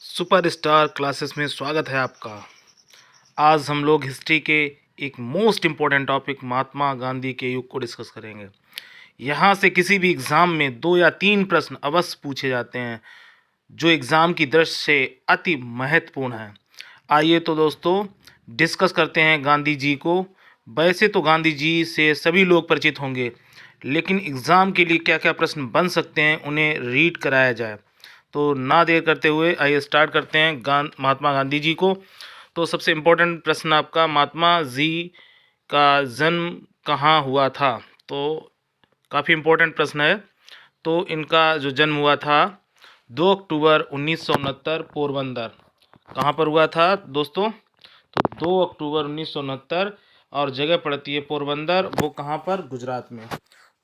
Superstar classes में स्वागत है आपका। आज हम लोग हिस्ट्री के एक most important topic Mahatma Gandhi के युग को डिस्कस करेंगे। यहाँ से किसी भी एग्ज़ाम में 2 या 3 प्रश्न अवश्य पूछे जाते हैं जो एग्ज़ाम की दृष्टि से अति महत्वपूर्ण है। आइए तो दोस्तों डिस्कस करते हैं गांधी जी को। वैसे तो गांधी जी से सभी लोग परिचित होंगे, लेकिन एग्ज़ाम के लिए क्या क्या प्रश्न बन सकते हैं उन्हें रीड कराया जाए। तो ना देर करते हुए आइए स्टार्ट करते हैं महात्मा गांधी जी को। तो सबसे इम्पोर्टेंट प्रश्न आपका, महात्मा जी का जन्म कहाँ हुआ था? तो काफ़ी इम्पोर्टेंट प्रश्न है। तो इनका जो जन्म हुआ था 2 अक्टूबर 1969 पोरबंदर। कहाँ पर हुआ था दोस्तों? तो 2 अक्टूबर 1969 और जगह पड़ती है पोरबंदर। वो कहाँ पर? गुजरात में।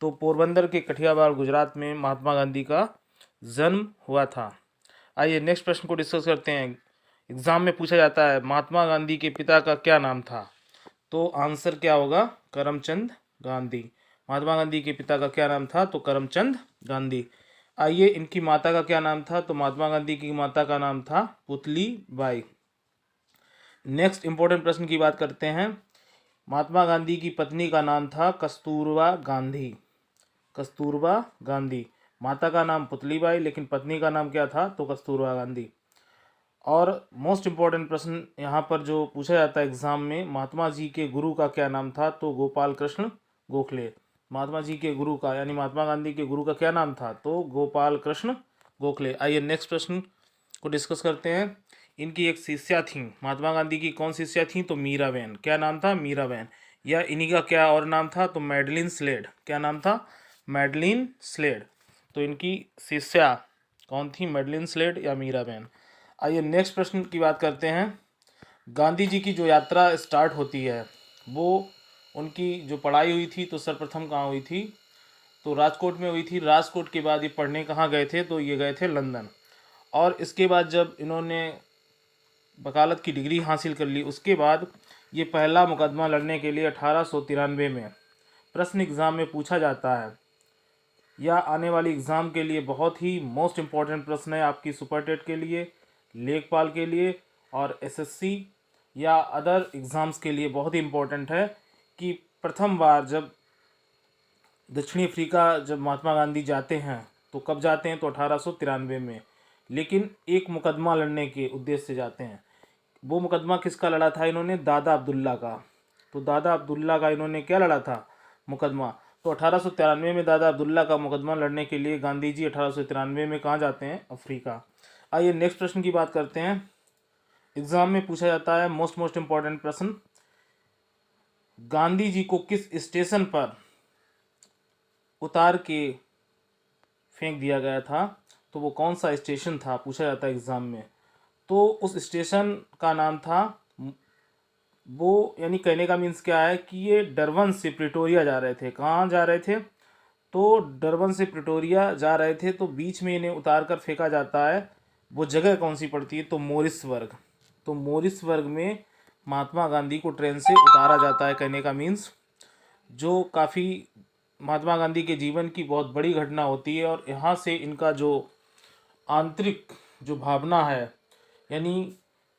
तो पोरबंदर के कठियावाड़ गुजरात में महात्मा गांधी का जन्म हुआ था। आइए नेक्स्ट प्रश्न को डिस्कस करते हैं। एग्जाम में पूछा जाता है महात्मा गांधी के पिता का क्या नाम था? तो आंसर क्या होगा? करमचंद गांधी। महात्मा गांधी के पिता का क्या नाम था? तो करमचंद गांधी। आइए इनकी माता का क्या नाम था? तो महात्मा गांधी की माता का नाम था पुतली बाई। नेक्स्ट इंपॉर्टेंट प्रश्न की बात करते हैं। महात्मा गांधी की पत्नी का नाम था कस्तूरबा गांधी। कस्तूरबा गांधी। माता का नाम पुतली बाई, लेकिन पत्नी का नाम क्या था? तो कस्तूरबा गांधी। और मोस्ट इम्पॉर्टेंट प्रश्न यहाँ पर जो पूछा जाता है एग्जाम में, महात्मा जी के गुरु का क्या नाम था? तो गोपाल कृष्ण गोखले। महात्मा जी के गुरु का यानी महात्मा गांधी के गुरु का क्या नाम था? तो गोपाल कृष्ण गोखले। आइए नेक्स्ट प्रश्न को डिस्कस करते हैं। इनकी एक शिष्या थी, महात्मा गांधी की कौन शिष्या थी? तो मीराबेन। क्या नाम था? मीराबेन। या इन्हीं का क्या और नाम था? तो मैडलिन स्लेड। क्या नाम था? Madeline Slade. तो इनकी शिष्या कौन थी? मैडलिन स्लेड या मीराबेन। आइए नेक्स्ट प्रश्न की बात करते हैं। गांधी जी की जो यात्रा स्टार्ट होती है वो उनकी जो पढ़ाई हुई थी तो सर्वप्रथम कहाँ हुई थी? तो राजकोट में हुई थी। राजकोट के बाद ये पढ़ने कहाँ गए थे? तो ये गए थे लंदन। और इसके बाद जब इन्होंने वकालत की डिग्री हासिल कर ली उसके बाद ये पहला मुकदमा लड़ने के लिए 1893 में प्रश्न एग्ज़ाम में पूछा जाता है। यह आने वाली एग्ज़ाम के लिए बहुत ही मोस्ट इम्पॉर्टेंट प्रश्न है, आपकी सुपर टेट के लिए, लेखपाल के लिए और एसएससी या अदर एग्ज़ाम्स के लिए बहुत ही इम्पोर्टेंट है कि प्रथम बार जब दक्षिणी अफ्रीका जब महात्मा गांधी जाते हैं तो कब जाते हैं? तो 1893 में, लेकिन एक मुकदमा लड़ने के उद्देश्य से जाते हैं। वो मुकदमा किसका लड़ा था इन्होंने? दादा अब्दुल्ला का। तो दादा अब्दुल्ला का इन्होंने क्या लड़ा था? मुकदमा। तो 1893 में दादा अब्दुल्ला का मुकदमा लड़ने के लिए गांधी जी 1893 में कहाँ जाते हैं? अफ्रीका। आइए नेक्स्ट प्रश्न की बात करते हैं। एग्जाम में पूछा जाता है मोस्ट इम्पॉर्टेंट प्रश्न, गांधी जी को किस स्टेशन पर उतार के फेंक दिया गया था? तो वो कौन सा स्टेशन था पूछा जाता है एग्जाम में। तो उस स्टेशन का नाम था वो, यानी कहने का मीन्स क्या है कि ये डरबन से प्रिटोरिया जा रहे थे। कहाँ जा रहे थे? तो डरबन से प्रिटोरिया जा रहे थे। तो बीच में इन्हें उतार कर फेंका जाता है। वो जगह कौन सी पड़ती है? तो मोरिसबर्ग। तो मोरिसबर्ग में महात्मा गांधी को ट्रेन से उतारा जाता है। कहने का मीन्स जो काफ़ी महात्मा गांधी के जीवन की बहुत बड़ी घटना होती है और यहाँ से इनका जो आंतरिक जो भावना है, यानी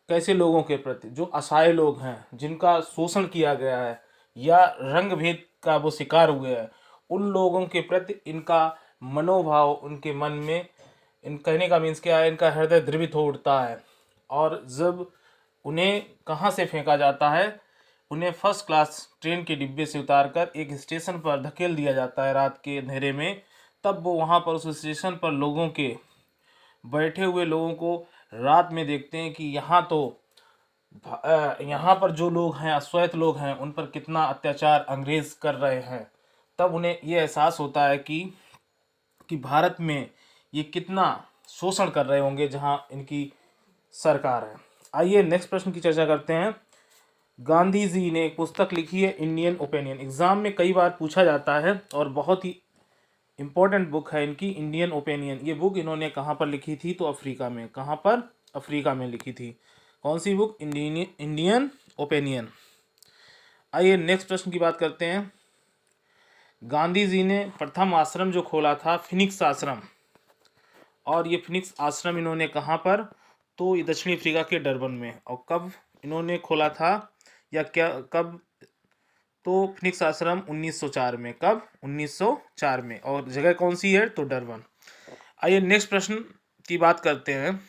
कैसे लोगों के प्रति जो असहाय लोग हैं, जिनका शोषण किया गया है या रंग भेद का वो शिकार हुए हैं, उन लोगों के प्रति इनका मनोभाव उनके मन में, इन कहने का मीन्स क्या है, इनका हृदय द्रवित हो उठता है। और जब उन्हें कहाँ से फेंका जाता है? उन्हें फर्स्ट क्लास ट्रेन के डिब्बे से उतारकर एक स्टेशन पर धकेल दिया जाता है रात के अंधेरे में। तब वो वहाँ पर उस स्टेशन पर लोगों के बैठे हुए लोगों को रात में देखते हैं कि यहाँ तो यहाँ पर जो लोग हैं, अश्वेत लोग हैं, उन पर कितना अत्याचार अंग्रेज कर रहे हैं। तब उन्हें ये एहसास होता है कि भारत में ये कितना शोषण कर रहे होंगे जहाँ इनकी सरकार है। आइए नेक्स्ट प्रश्न की चर्चा करते हैं। गांधी जी ने एक पुस्तक लिखी है इंडियन ओपिनियन। एग्जाम में कई बार पूछा जाता है और बहुत ही इम्पोर्टेंट बुक है इनकी इंडियन ओपिनियन। ये बुक इन्होंने कहाँ पर लिखी थी? तो अफ्रीका में। कहाँ पर? अफ्रीका में लिखी थी। कौन सी बुक? Indian opinion. आइए नेक्स्ट प्रश्न की बात करते हैं। गांधी जी ने प्रथम आश्रम जो खोला था फिनिक्स आश्रम, और ये फिनिक्स आश्रम इन्होंने कहाँ पर? तो ये दक्षिण अफ्रीका के डरबन में। और कब इन्होंने खोला था या क्या कब, तो फिनिक्स आश्रम 1904 में। कब? 1904 में। और जगह कौन सी है? तो डरबन। आइए नेक्स्ट प्रश्न की बात करते हैं।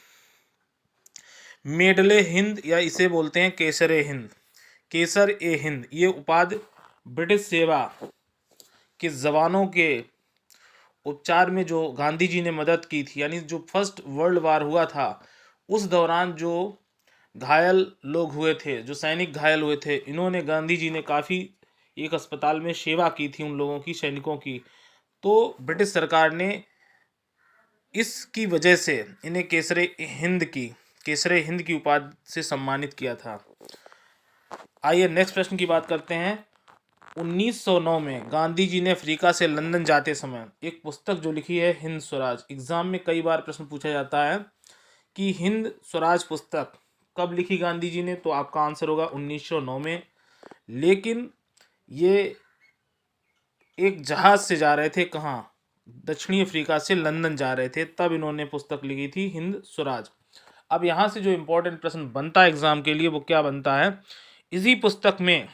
मेडले हिंद या इसे बोलते हैं केसर ए हिंद, केसर ए हिंद, ये उपाधि ब्रिटिश सेवा के जवानों के उपचार में जो गांधी जी ने मदद की थी, यानी जो फर्स्ट वर्ल्ड वार हुआ था उस दौरान जो घायल लोग हुए थे, जो सैनिक घायल हुए थे, इन्होंने गांधी जी ने काफ़ी एक अस्पताल में सेवा की थी उन लोगों की, सैनिकों की। तो ब्रिटिश सरकार ने इसकी वजह से इन्हें केसरे हिंद की उपाधि से सम्मानित किया था। आइए नेक्स्ट प्रश्न की बात करते हैं। 1909 में गांधी जी ने अफ्रीका से लंदन जाते समय एक पुस्तक जो लिखी है हिंद स्वराज। एग्जाम में कई बार प्रश्न पूछा जाता है कि हिंद स्वराज पुस्तक कब लिखी गांधी जी ने, तो आपका आंसर होगा 1909 में। लेकिन ये एक जहाज से जा रहे थे, कहाँ? दक्षिणी अफ्रीका से लंदन जा रहे थे, तब इन्होंने पुस्तक लिखी थी हिंद स्वराज। अब यहाँ से जो इम्पोर्टेंट प्रश्न बनता है एग्जाम के लिए वो क्या बनता है, इसी पुस्तक में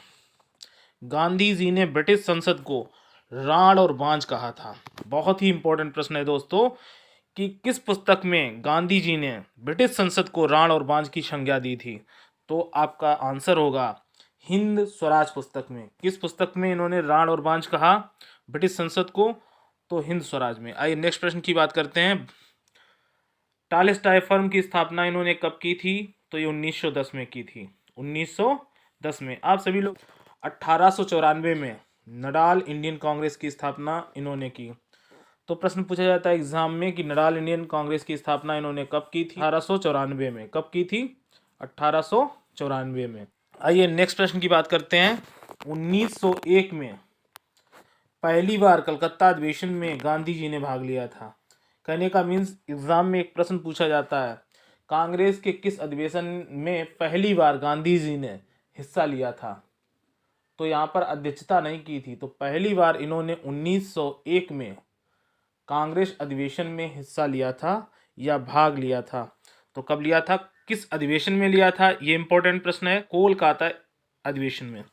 गांधी जी ने ब्रिटिश संसद को राण और बांझ कहा था। बहुत ही इंपॉर्टेंट प्रश्न है दोस्तों कि किस पुस्तक में गांधी जी ने ब्रिटिश संसद को राण और बांझ की संज्ञा दी थी, तो आपका आंसर होगा हिंद स्वराज पुस्तक में। किस पुस्तक में इन्होंने राण और बांझ कहा ब्रिटिश संसद को? तो हिंद स्वराज में। आइए नेक्स्ट प्रश्न की बात करते हैं। टॉलस्टॉय फर्म की स्थापना इन्होंने कब की थी, तो ये 1910 में की थी। 1910 में। आप सभी लोग 1894 में नडाल इंडियन कांग्रेस की स्थापना इन्होंने की। तो प्रश्न पूछा जाता है एग्जाम में कि नडाल इंडियन कांग्रेस की स्थापना इन्होंने कब की थी? 1894 में। कब की थी? 1894 में। आइए नेक्स्ट प्रश्न की बात करते हैं। 1901 में पहली बार कलकत्ता अधिवेशन में गांधी जी ने भाग लिया था। कहने का मीन्स एग्जाम में एक प्रश्न पूछा जाता है कांग्रेस के किस अधिवेशन में पहली बार गांधी जी ने हिस्सा लिया था, तो यहाँ पर अध्यक्षता नहीं की थी। तो पहली बार इन्होंने 1901 में कांग्रेस अधिवेशन में हिस्सा लिया था या भाग लिया था। तो कब लिया था, किस अधिवेशन में लिया था, ये इंपॉर्टेंट प्रश्न है। कोलकाता अधिवेशन में।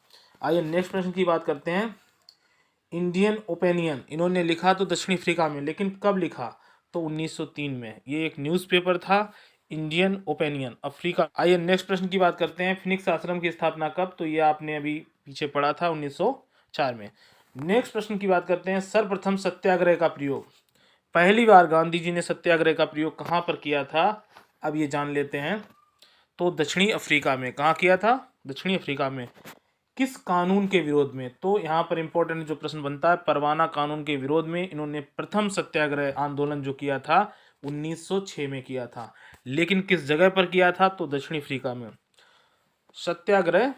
आइए नेक्स्ट प्रश्न की बात करते हैं। इंडियन ओपिनियन इन्होंने लिखा तो दक्षिण अफ्रीका में, लेकिन कब लिखा, तो 1903 में। ये एक न्यूज़पेपर था इंडियन ओपिनियन, अफ्रीका। आइए नेक्स्ट प्रश्न की बात करते हैं। फिनिक्स आश्रम की स्थापना कब, तो ये आपने अभी पीछे पढ़ा था 1904 में। नेक्स्ट प्रश्न की बात करते हैं। सर्वप्रथम सत्याग्रह का प्रयोग, पहली बार गांधी जी ने सत्याग्रह का प्रयोग कहाँ पर किया था, अब ये जान लेते हैं। तो दक्षिणी अफ्रीका में। कहाँ किया था? दक्षिणी अफ्रीका में। किस कानून के विरोध में, तो यहाँ पर इंपॉर्टेंट जो प्रश्न बनता है, परवाना कानून के विरोध में इन्होंने प्रथम सत्याग्रह आंदोलन जो किया था 1906 में किया था। लेकिन किस जगह पर किया था, तो दक्षिण अफ्रीका में। सत्याग्रह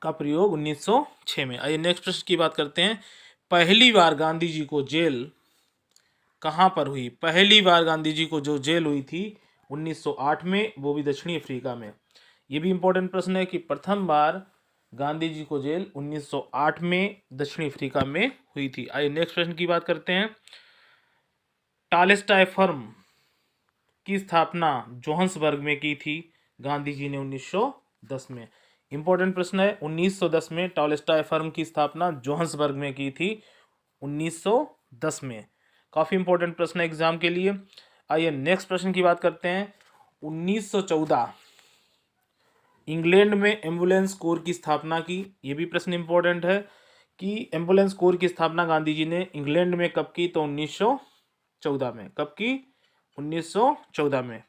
का प्रयोग 1906 में। आइए नेक्स्ट प्रश्न की बात करते हैं। पहली बार गांधी जी को जेल कहाँ पर हुई? पहली बार गांधी जी को जो जेल हुई थी 1908 में, वो भी दक्षिणी अफ्रीका में। ये भी इंपॉर्टेंट प्रश्न है कि प्रथम बार गांधी जी को जेल 1908 में दक्षिणी अफ्रीका में हुई थी। आइए नेक्स्ट प्रश्न की बात करते हैं। टॉलस्टॉय फर्म की स्थापना जोहान्सबर्ग में की थी गांधी जी ने 1910 में। इंपॉर्टेंट प्रश्न है। 1910 में टॉलस्टॉय फर्म की स्थापना जोहान्सबर्ग में की थी 1910 में। काफ़ी इंपॉर्टेंट प्रश्न है एग्जाम के लिए। आइए नेक्स्ट प्रश्न की बात करते हैं। 1914 इंग्लैंड में एम्बुलेंस कोर की स्थापना की। ये भी प्रश्न इंपॉर्टेंट है कि एम्बुलेंस कोर की स्थापना गांधी जी ने इंग्लैंड में कब की, तो 1914 में। कब की? 1914 में।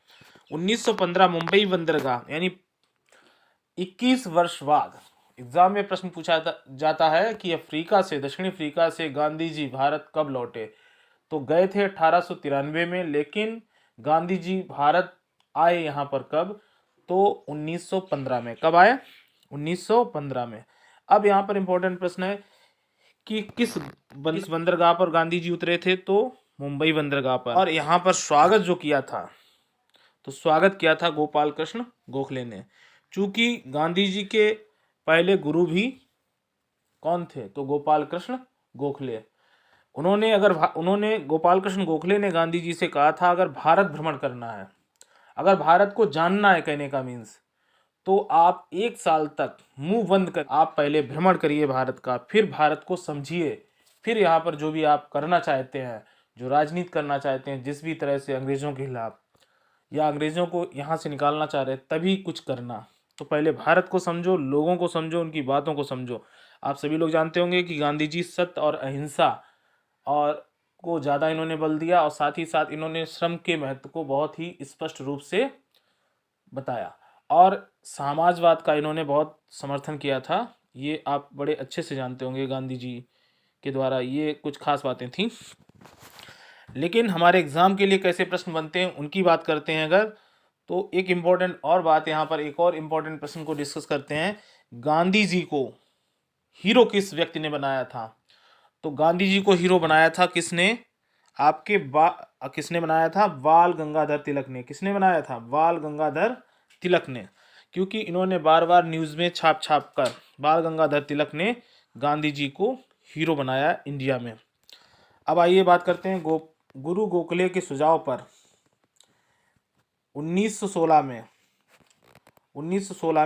1915 मुंबई बंदरगाह, यानी 21 वर्ष बाद एग्जाम में प्रश्न पूछा जाता है कि अफ्रीका से, दक्षिणी अफ्रीका से गांधी जी भारत कब लौटे, तो गए थे 1893 में। लेकिन गांधी जी भारत आए यहाँ पर कब, तो 1915 में। कब आए? 1915 में। अब यहाँ पर इंपॉर्टेंट प्रश्न है कि किस बंदरगाह पर गांधी जी उतरे थे, तो मुंबई बंदरगाह पर। और यहाँ पर स्वागत जो किया था, तो स्वागत किया था गोपाल कृष्ण गोखले ने। चूंकि गांधी जी के पहले गुरु भी कौन थे, तो गोपाल कृष्ण गोखले। उन्होंने गोपाल कृष्ण गोखले ने गांधी जी से कहा था अगर भारत भ्रमण करना है, अगर भारत को जानना है, कहने का मीन्स, तो आप 1 साल तक मुंह बंद कर आप पहले भ्रमण करिए भारत का, फिर भारत को समझिए, फिर यहाँ पर जो भी आप करना चाहते हैं, जो राजनीति करना चाहते हैं जिस भी तरह से अंग्रेजों के खिलाफ या अंग्रेजों को यहाँ से निकालना चाह रहे हैं, तभी कुछ करना। तो पहले भारत को समझो, लोगों को समझो, उनकी बातों को समझो। आप सभी लोग जानते होंगे कि गांधी जी सत्य और अहिंसा और को ज़्यादा इन्होंने बल दिया, और साथ ही साथ इन्होंने श्रम के महत्व को बहुत ही स्पष्ट रूप से बताया, और समाजवाद का इन्होंने बहुत समर्थन किया था। ये आप बड़े अच्छे से जानते होंगे, गांधी जी के द्वारा ये कुछ खास बातें थीं। लेकिन हमारे एग्ज़ाम के लिए कैसे प्रश्न बनते हैं उनकी बात करते हैं अगर, तो एक इम्पॉर्टेंट और बात यहाँ पर, एक और इम्पॉर्टेंट प्रश्न को डिस्कस करते हैं। गांधी जी को हीरो किस व्यक्ति ने बनाया था? तो गांधी जी को हीरो बनाया था किसने? किसने बनाया था? बाल गंगाधर तिलक ने। किसने बनाया था? बाल गंगाधर तिलक ने। क्योंकि इन्होंने बार बार न्यूज़ में छाप छाप कर बाल गंगाधर तिलक ने गांधी जी को हीरो बनाया इंडिया में। अब आइए बात करते हैं गुरु गोखले के सुझाव पर 1916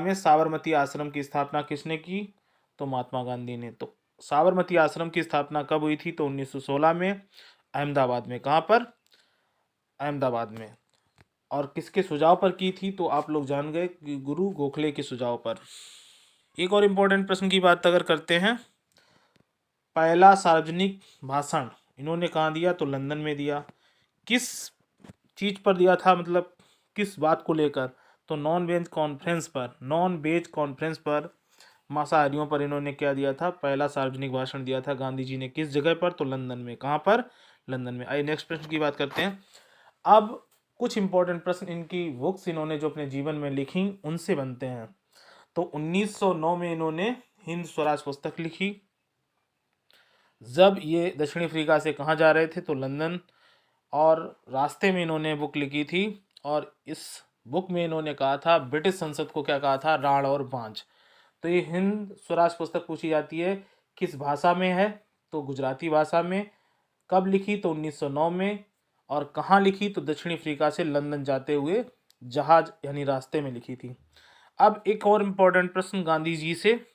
में साबरमती आश्रम की स्थापना किसने की? तो महात्मा गांधी ने। तो साबरमती आश्रम की स्थापना कब हुई थी? तो 1916 में, अहमदाबाद में। कहाँ पर? अहमदाबाद में। और किसके सुझाव पर की थी? तो आप लोग जान गए कि गुरु गोखले के सुझाव पर। एक और इम्पोर्टेंट प्रश्न की बात अगर करते हैं, पहला सार्वजनिक भाषण इन्होंने कहाँ दिया? तो लंदन में दिया। किस चीज़ पर दिया था, मतलब किस बात को लेकर? तो नॉन वेज कॉन्फ्रेंस पर, मांसाहारियों पर इन्होंने क्या दिया था? पहला सार्वजनिक भाषण दिया था गांधी जी ने। किस जगह पर? तो लंदन में। कहाँ पर? लंदन में। आइए नेक्स्ट प्रश्न की बात करते हैं। अब कुछ इंपॉर्टेंट प्रश्न इनकी बुक्स इन्होंने जो अपने जीवन में लिखी उनसे बनते हैं। तो 1909 में इन्होंने हिंद स्वराज पुस्तक लिखी। जब ये दक्षिण अफ्रीका से कहाँ जा रहे थे? तो लंदन। और रास्ते में इन्होंने बुक लिखी थी, और इस बुक में इन्होंने कहा था, ब्रिटिश संसद को क्या कहा था? राण और बांझ। तो ये हिंद स्वराज पुस्तक पूछी जाती है, किस भाषा में है? तो गुजराती भाषा में। कब लिखी? तो 1909 में। और कहाँ लिखी? तो दक्षिण अफ्रीका से लंदन जाते हुए जहाज यानी रास्ते में लिखी थी। अब एक और इम्पोर्टेंट प्रश्न गांधी जी से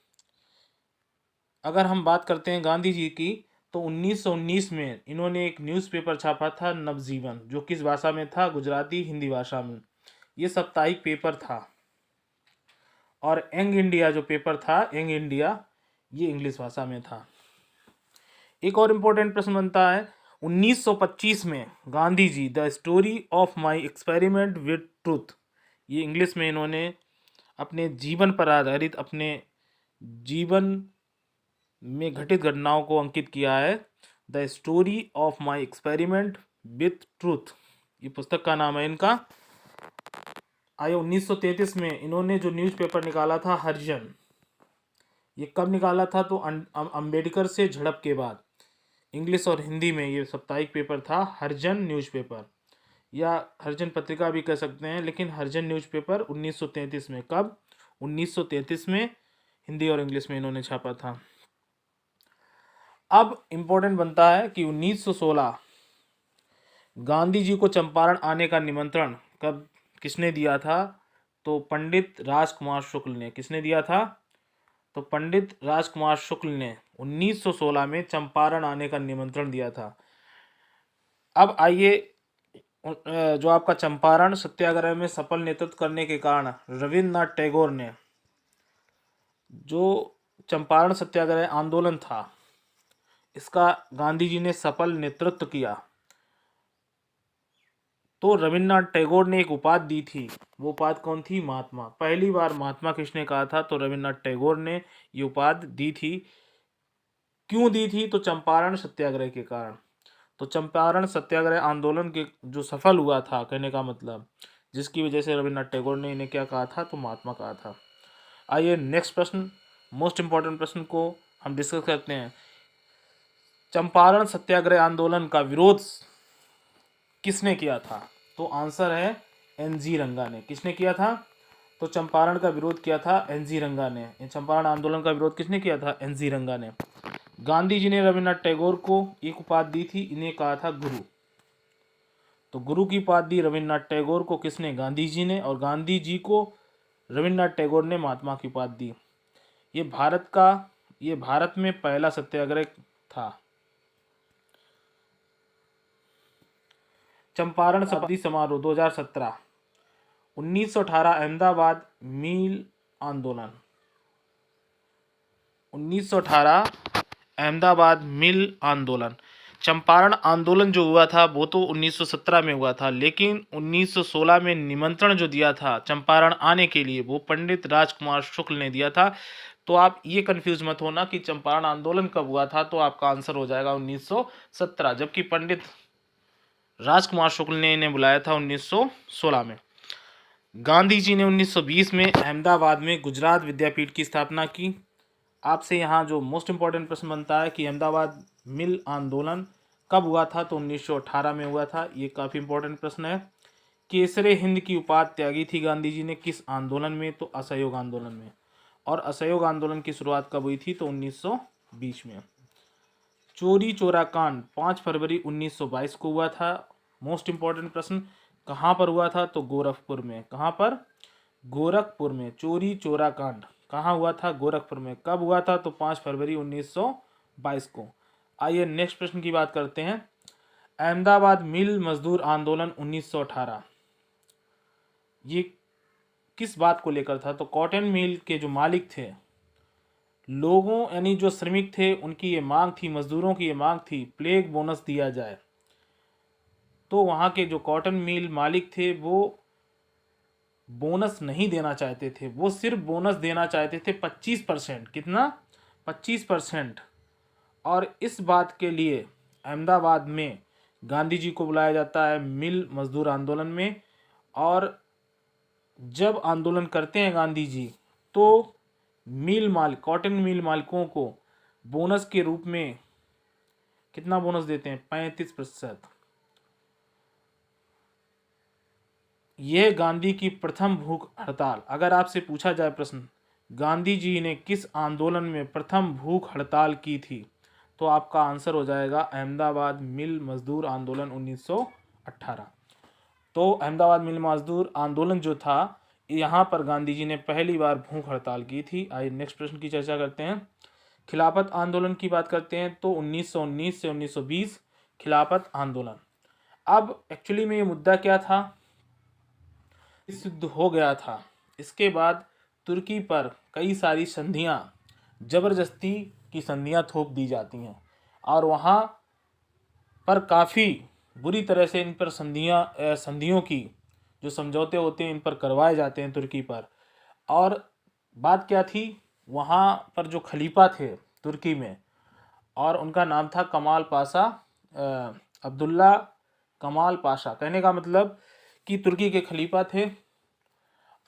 अगर हम बात करते हैं गांधी जी की, तो 1919 में इन्होंने एक न्यूज़पेपर छापा था, नवजीवन, जो किस भाषा में था? गुजराती हिंदी भाषा में। ये साप्ताहिक पेपर था। और यंग इंडिया जो पेपर था, यंग इंडिया, ये इंग्लिश भाषा में था। एक और इम्पोर्टेंट प्रश्न बनता है, 1925 में Gandhi ji the story of my experiment with truth, ये इंग्लिश में इन्होंने अपने जीवन पर आधारित, अपने जीवन में घटित घटनाओं को अंकित किया है। The story of my experiment with truth, ये पुस्तक का नाम है इनका। आइए 1933 में इन्होंने जो न्यूज़पेपर निकाला था, हरिजन, ये कब निकाला था? तो अंबेडकर से झड़प के बाद। इंग्लिश और हिंदी में ये साप्ताहिक पेपर था, हरिजन न्यूज़पेपर, या हरिजन पत्रिका भी कह सकते हैं, लेकिन हरिजन न्यूज़पेपर 1933 में। कब? 1933 में हिंदी और इंग्लिश में इन्होंने छापा था। अब इम्पोर्टेंट बनता है कि 1916 गांधी जी को चंपारण आने का निमंत्रण कब किसने दिया था? तो पंडित राजकुमार शुक्ल ने। किसने दिया था? तो पंडित राजकुमार शुक्ल ने 1916 में चंपारण आने का निमंत्रण दिया था। अब आइए, जो आपका चंपारण सत्याग्रह में सफल नेतृत्व करने के कारण रविन्द्रनाथ टैगोर ने, जो चंपारण सत्याग्रह आंदोलन था, इसका गांधी जी ने सफल नेतृत्व किया। तो रविन्द्रनाथ टैगोर ने एक उपाधि दी थी, वो उपाधि कौन थी? महात्मा। पहली बार महात्मा किसने कहा था? तो रविन्द्रनाथ टैगोर ने ये उपाधि दी थी। क्यों दी थी? तो चंपारण सत्याग्रह के कारण। तो चंपारण सत्याग्रह आंदोलन के जो सफल हुआ था, कहने का मतलब, जिसकी वजह से रविन्द्रनाथ टैगोर ने इन्हें क्या कहा था? तो महात्मा कहा था। आइए नेक्स्ट प्रश्न, मोस्ट इंपॉर्टेंट प्रश्न को हम डिस्कस करते हैं। चंपारण सत्याग्रह आंदोलन का विरोध किसने किया था? तो आंसर है एन.जी. रंगा ने। किसने किया था? तो चंपारण का विरोध किया था एन.जी. रंगा ने। चंपारण आंदोलन का विरोध किसने किया था? एन.जी. रंगा ने। गांधी जी ने रविन्द्रनाथ टैगोर को एक उपाधि दी थी, इन्हें कहा था गुरु। तो गुरु की उपाधि रविन्द्रनाथ टैगोर को किसने? गांधी जी ने, और गांधी जी को रविन्द्रनाथ टैगोर ने महात्मा की उपाधि दी। ये भारत में पहला सत्याग्रह था। चंपारण शताब्दी समारोह 2017। 1918 अहमदाबाद मिल आंदोलन। 1918 अहमदाबाद मिल आंदोलन। चंपारण आंदोलन जो हुआ था वो तो 1917 में हुआ था, लेकिन 1916 में निमंत्रण जो दिया था चंपारण आने के लिए वो पंडित राजकुमार शुक्ल ने दिया था। तो आप ये कंफ्यूज मत होना कि चंपारण आंदोलन कब हुआ था, तो आपका आंसर हो जाएगा 1917, जबकि पंडित राजकुमार शुक्ल ने इन्हें बुलाया था 1916 में। गांधी जी ने 1920 में अहमदाबाद में गुजरात विद्यापीठ की स्थापना की। आपसे यहाँ जो मोस्ट इम्पॉर्टेंट प्रश्न बनता है कि अहमदाबाद मिल आंदोलन कब हुआ था, तो 1918 में हुआ था। ये काफ़ी इंपॉर्टेंट प्रश्न है। केसरे हिंद की उपाधि त्यागी थी गांधी जी ने किस आंदोलन में, तो असहयोग आंदोलन में। और असहयोग आंदोलन की शुरुआत कब हुई थी, तो 1920 में। चोरी चोरा कांड 5 फरवरी 1922 को हुआ था। मोस्ट इम्पॉर्टेंट प्रश्न, कहाँ पर हुआ था, तो गोरखपुर में। कहाँ पर? गोरखपुर में। चोरी चोरा कांड कहाँ हुआ था? गोरखपुर में। कब हुआ था, तो 5 फरवरी 1922 को। आइए नेक्स्ट प्रश्न की बात करते हैं। अहमदाबाद मिल मजदूर आंदोलन 1918 ये किस बात को लेकर था, तो कॉटन मिल के जो मालिक थे, लोगों यानी जो श्रमिक थे, उनकी ये मांग थी, मजदूरों की ये मांग थी प्लेग बोनस दिया जाए। तो वहाँ के जो कॉटन मिल मालिक थे वो बोनस नहीं देना चाहते थे, वो सिर्फ बोनस देना चाहते थे 25%। कितना? 25%। और इस बात के लिए अहमदाबाद में गांधी जी को बुलाया जाता है मिल मजदूर आंदोलन में। और जब आंदोलन करते हैं गांधी जी, तो कॉटन मिल मालिकों को बोनस के रूप में कितना बोनस देते हैं? 35%। यह गांधी की प्रथम भूख हड़ताल। अगर आपसे पूछा जाए प्रश्न, गांधी जी ने किस आंदोलन में प्रथम भूख हड़ताल की थी, तो आपका आंसर हो जाएगा अहमदाबाद मिल मजदूर आंदोलन 1918। तो अहमदाबाद मिल मजदूर आंदोलन जो था, यहाँ पर गांधी जी ने पहली बार भूख हड़ताल की थी। आइए नेक्स्ट प्रश्न की चर्चा करते हैं। खिलाफत आंदोलन की बात करते हैं, तो 1919 से 1920 खिलाफत आंदोलन। अब एक्चुअली में ये मुद्दा क्या था, सिद्ध हो गया था। इसके बाद तुर्की पर कई सारी संधियां, जबरदस्ती की संधियां थोप दी जाती हैं, और वहाँ पर काफ़ी बुरी तरह से इन पर संधियों की जो समझौते होते हैं इन पर करवाए जाते हैं तुर्की पर। और बात क्या थी, वहाँ पर जो खलीफा थे तुर्की में, और उनका नाम था कमाल पाशा, अब्दुल्ला कमाल पाशा। कहने का मतलब कि तुर्की के खलीफा थे,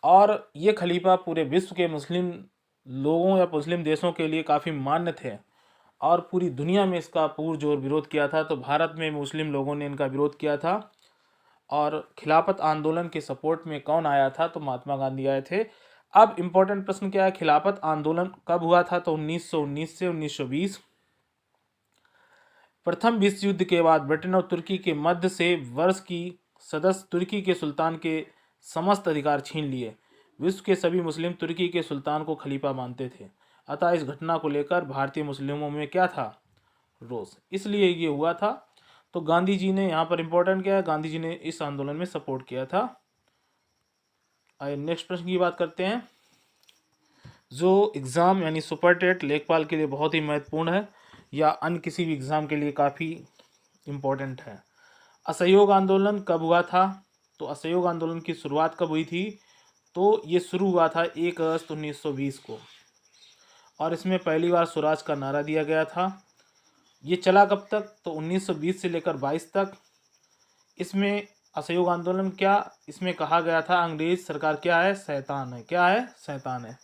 और ये खलीफा पूरे विश्व के मुस्लिम लोगों या मुस्लिम देशों के लिए काफ़ी मान्य थे, और पूरी दुनिया में इसका पुरजोर विरोध किया था। तो भारत में मुस्लिम लोगों ने इनका विरोध किया था। और खिलाफत आंदोलन के सपोर्ट में कौन आया था, तो महात्मा गांधी आए थे। अब इम्पोर्टेंट प्रश्न क्या है, खिलाफत आंदोलन कब हुआ था, तो 1919 से 1920। प्रथम विश्व युद्ध के बाद ब्रिटेन और तुर्की के मध्य से वर्ष की सदस्य तुर्की के सुल्तान के समस्त अधिकार छीन लिए। विश्व के सभी मुस्लिम तुर्की के सुल्तान को खलीफा मानते थे। अतः इस घटना को लेकर भारतीय मुस्लिमों में क्या था? रोष। इसलिए ये हुआ था। तो गांधी जी ने यहाँ पर इम्पोर्टेंट क्या है, गांधी जी ने इस आंदोलन में सपोर्ट किया था। आइए नेक्स्ट प्रश्न की बात करते हैं, जो एग्ज़ाम यानी सुपर टेट लेखपाल के लिए बहुत ही महत्वपूर्ण है, या अन्य किसी भी एग्ज़ाम के लिए काफ़ी इम्पोर्टेंट है। असहयोग आंदोलन कब हुआ था, तो असहयोग आंदोलन की शुरुआत कब हुई थी, तो ये शुरू हुआ था 1 अगस्त 1920 को, और इसमें पहली बार स्वराज का नारा दिया गया था। ये चला कब तक, तो 1920 से लेकर 22 तक। इसमें असहयोग आंदोलन क्या, इसमें कहा गया था अंग्रेज सरकार क्या है, शैतान है। क्या है? शैतान है।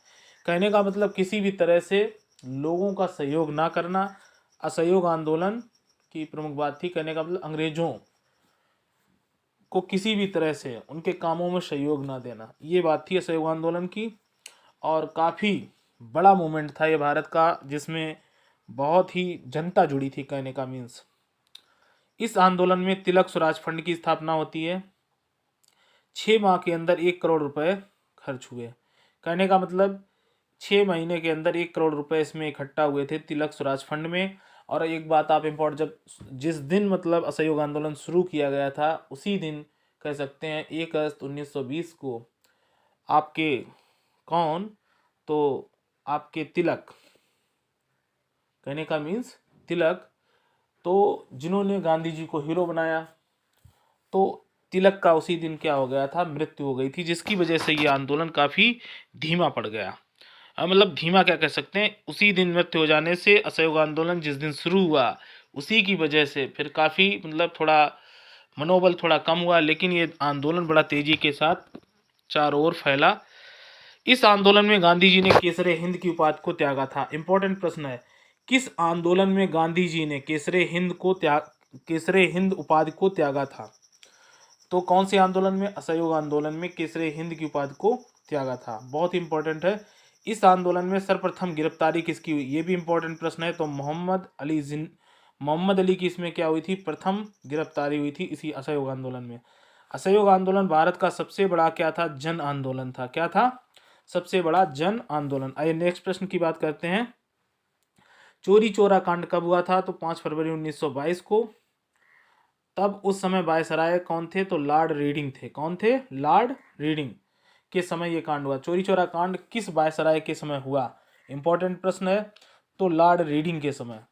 कहने का मतलब किसी भी तरह से लोगों का सहयोग ना करना असहयोग आंदोलन की प्रमुख बात थी। कहने का मतलब अंग्रेजों को किसी भी तरह से उनके कामों में सहयोग ना देना, ये बात थी असहयोग आंदोलन की। और काफ़ी बड़ा मूवमेंट था ये भारत का, जिसमें बहुत ही जनता जुड़ी थी। कहने का मीन्स इस आंदोलन में तिलक स्वराज फंड की स्थापना होती है। 6 माह के अंदर 1 करोड़ रुपए खर्च हुए। कहने का मतलब 6 महीने के अंदर 1 करोड़ रुपए इसमें इकट्ठा हुए थे तिलक स्वराज फंड में। और एक बात आप इम्पोर्टेंट, जब जिस दिन मतलब असहयोग आंदोलन शुरू किया गया था उसी दिन कह सकते हैं 1 अगस्त 1920 को आपके कौन, तो आपके तिलक, कहने का मीन्स तिलक, तो जिन्होंने गांधी जी को हीरो बनाया, तो तिलक का उसी दिन क्या हो गया था, मृत्यु हो गई थी, जिसकी वजह से ये आंदोलन काफ़ी धीमा पड़ गया। मतलब धीमा क्या कह सकते हैं, उसी दिन मृत्यु हो जाने से असहयोग आंदोलन जिस दिन शुरू हुआ उसी की वजह से फिर काफ़ी मतलब थोड़ा मनोबल थोड़ा कम हुआ, लेकिन ये आंदोलन बड़ा तेजी के साथ चारों ओर फैला। इस आंदोलन में गांधी जी ने केसरे हिंद की उपाधि को त्यागा था। इंपॉर्टेंट प्रश्न है, किस आंदोलन में गांधी जी ने केसरे हिंद उपाधि को त्यागा था? तो कौन से आंदोलन में? असहयोग आंदोलन में केसरे हिंद की उपाधि को त्यागा था। बहुत इंपॉर्टेंट है। इस आंदोलन में सर्वप्रथम गिरफ्तारी किसकी हुई? ये भी इंपॉर्टेंट प्रश्न है। तो मोहम्मद अली की इसमें क्या हुई थी? प्रथम गिरफ्तारी हुई थी इसी असहयोग आंदोलन में। असहयोग आंदोलन भारत का सबसे बड़ा क्या था? जन आंदोलन था। क्या था? सबसे बड़ा जन आंदोलन। आइए नेक्स्ट प्रश्न की बात करते हैं। चोरी चोरा कांड कब हुआ था? तो 5 फरवरी 1922 को। तब उस समय वायसराय कौन थे? तो लॉर्ड रीडिंग थे। कौन थे? लॉर्ड रीडिंग के समय ये कांड हुआ। चोरी चोरा कांड किस वायसराय के समय हुआ? इंपॉर्टेंट प्रश्न है। तो लॉर्ड रीडिंग के समय।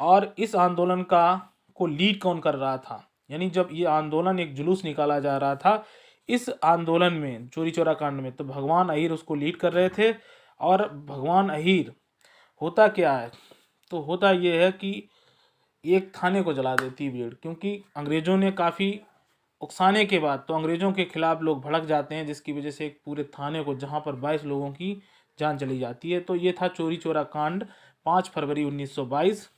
और इस आंदोलन को लीड कौन कर रहा था? यानी जब ये आंदोलन, एक जुलूस निकाला जा रहा था इस आंदोलन में, चोरी चोरा कांड में, तो भगवान अहीर उसको लीड कर रहे थे। और भगवान अहीर, होता क्या है? तो होता ये है कि एक थाने को जला देती भीड़, क्योंकि अंग्रेजों ने काफ़ी उकसाने के बाद तो अंग्रेजों के खिलाफ लोग भड़क जाते हैं, जिसकी वजह से एक पूरे थाने को, जहां पर 22 लोगों की जान चली जाती है। तो ये था चोरी चोरा कांड 5 फरवरी 1922।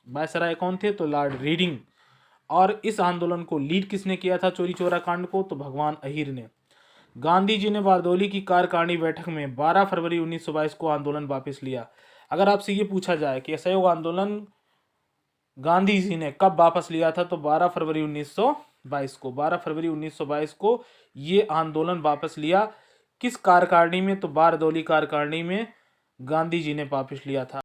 वायसराय कौन थे? तो लॉर्ड रीडिंग। और इस आंदोलन को लीड किसने किया था, चोरी चोरा कांड को? तो भगवान अहीर ने। गांधी जी ने बारदौली की कार्यकारिणी बैठक में 12 फरवरी 1922 को आंदोलन वापस लिया। अगर आपसे ये पूछा जाए कि असहयोग आंदोलन गांधी जी ने कब वापस लिया था, तो 12 फरवरी 1922 को। 12 फरवरी 1922 को ये आंदोलन वापस लिया। किस कार्यकारिणी में? तो बारदौली कार्यकारिणी में गांधी जी ने वापस लिया था।